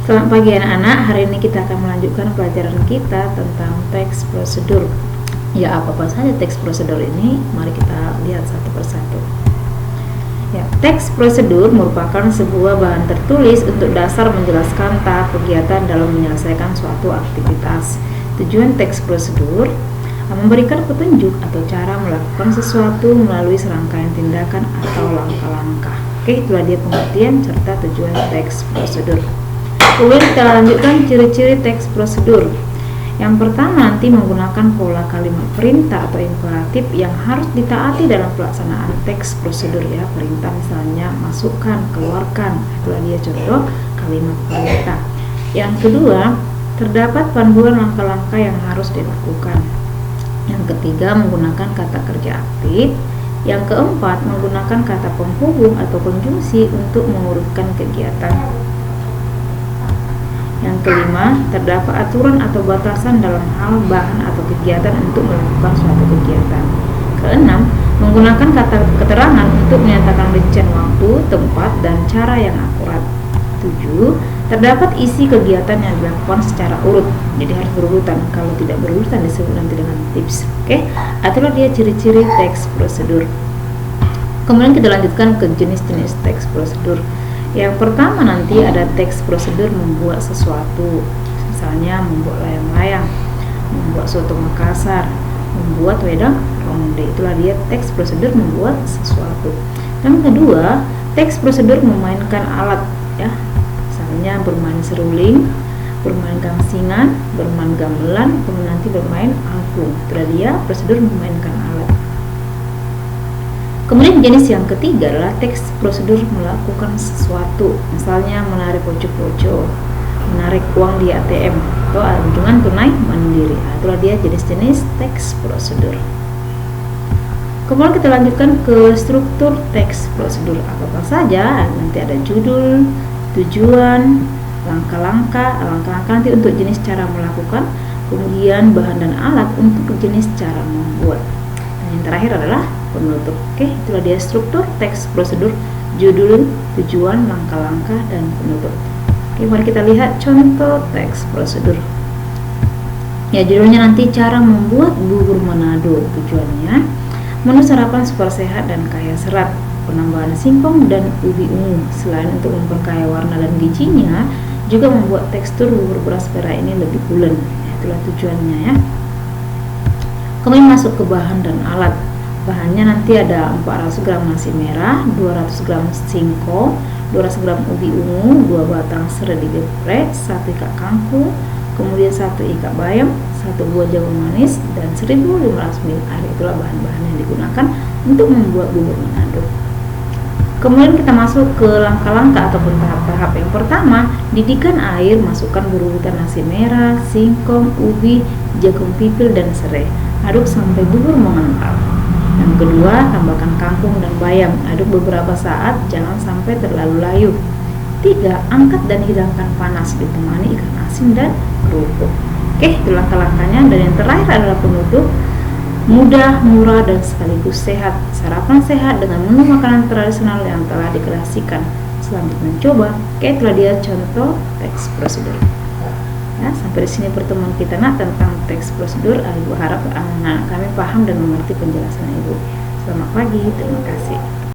Selamat pagi anak-anak, hari ini kita akan melanjutkan pelajaran kita tentang teks prosedur. Ya, apa saja teks prosedur ini? Mari kita lihat satu persatu. Ya, teks prosedur merupakan sebuah bahan tertulis untuk dasar menjelaskan tahap kegiatan dalam menyelesaikan suatu aktivitas. Tujuan teks prosedur memberikan petunjuk atau cara melakukan sesuatu melalui serangkaian tindakan atau langkah-langkah. Oke, itulah dia pengertian serta tujuan teks prosedur. Kemudian kita lanjutkan ciri-ciri teks prosedur. Yang pertama nanti menggunakan pola kalimat perintah atau imperatif yang harus ditaati dalam pelaksanaan teks prosedur ya. Perintah misalnya masukkan, keluarkan, itulah dia contoh kalimat perintah. Yang kedua, terdapat panduan langkah-langkah yang harus dilakukan. Yang ketiga, menggunakan kata kerja aktif. Yang keempat, menggunakan kata penghubung atau konjungsi untuk mengurutkan kegiatan. Yang kelima, terdapat aturan atau batasan dalam hal bahan atau kegiatan untuk melakukan suatu kegiatan. Keenam, menggunakan kata keterangan untuk menyatakan rincian waktu, tempat, dan cara yang akurat. 7. Terdapat isi kegiatan yang dilakukan secara urut, jadi harus berurutan. Kalau tidak berurutan disebut nanti dengan tips. Oke, itulah dia ciri-ciri teks prosedur. Kemudian kita lanjutkan ke jenis-jenis teks prosedur. Yang pertama nanti ada teks prosedur membuat sesuatu, misalnya membuat layang-layang, membuat soto Makassar, membuat wedang ronde. Itulah dia teks prosedur membuat sesuatu. Yang kedua, teks prosedur memainkan alat ya, misalnya bermain seruling, bermain gangsingan, bermain gamelan, kemudian nanti bermain angklung. Itulah dia prosedur memainkan alat. Kemudian jenis yang ketiga adalah teks prosedur melakukan sesuatu, misalnya menarik poco-poco, menarik uang di ATM, atau dengan tunai mandiri. Itulah dia jenis-jenis teks prosedur. Kemudian kita lanjutkan ke struktur teks prosedur. Apa saja? Nanti ada judul, tujuan, langkah-langkah nanti untuk jenis cara melakukan, kemudian bahan dan alat untuk jenis cara membuat. Dan yang terakhir adalah penutup. Oke, itulah dia struktur teks prosedur, judul, tujuan, langkah-langkah, dan penutup. Oke, mari kita lihat contoh teks prosedur. Ya, judulnya nanti cara membuat bubur Manado. Tujuannya menu sarapan super sehat dan kaya serat, penambahan singkong dan ubi ungu. Selain untuk memperkaya warna dan gizinya, juga membuat tekstur bubur beras merah ini lebih pulen. Itulah tujuannya ya. Kemudian masuk ke bahan dan alat. Bahannya nanti ada 400 gram nasi merah, 200 gram singkong, 200 gram ubi ungu, 2 batang serai digeprek, 1 ikat kangkung, kemudian 1 ikat bayam, 1 buah jagung manis, dan 1500 ml air. Itulah bahan-bahan yang digunakan untuk membuat bubur Manado. Kemudian kita masuk ke langkah-langkah ataupun tahap-tahap. Yang pertama, didihkan air, masukkan berurutan nasi merah, singkong, ubi, jagung pipil, dan serai. Aduk sampai bubur mengental. Yang kedua, tambahkan kangkung dan bayam. Aduk beberapa saat, jangan sampai terlalu layu. 3. Angkat dan hidangkan panas ditemani ikan asin dan kerupuk. Oke, itu langkah-langkahnya. Dan yang terakhir adalah penutup. Mudah, murah, dan sekaligus sehat. Sarapan sehat dengan menu makanan tradisional yang telah dikreasikan. Selamat mencoba. Oke, itulah dia contoh teks prosedur. Ya, sampai di sini pertemuan kita tentang teks prosedur. Ibu harap anak kami paham dan mengerti penjelasan Ibu. Selamat pagi, terima kasih.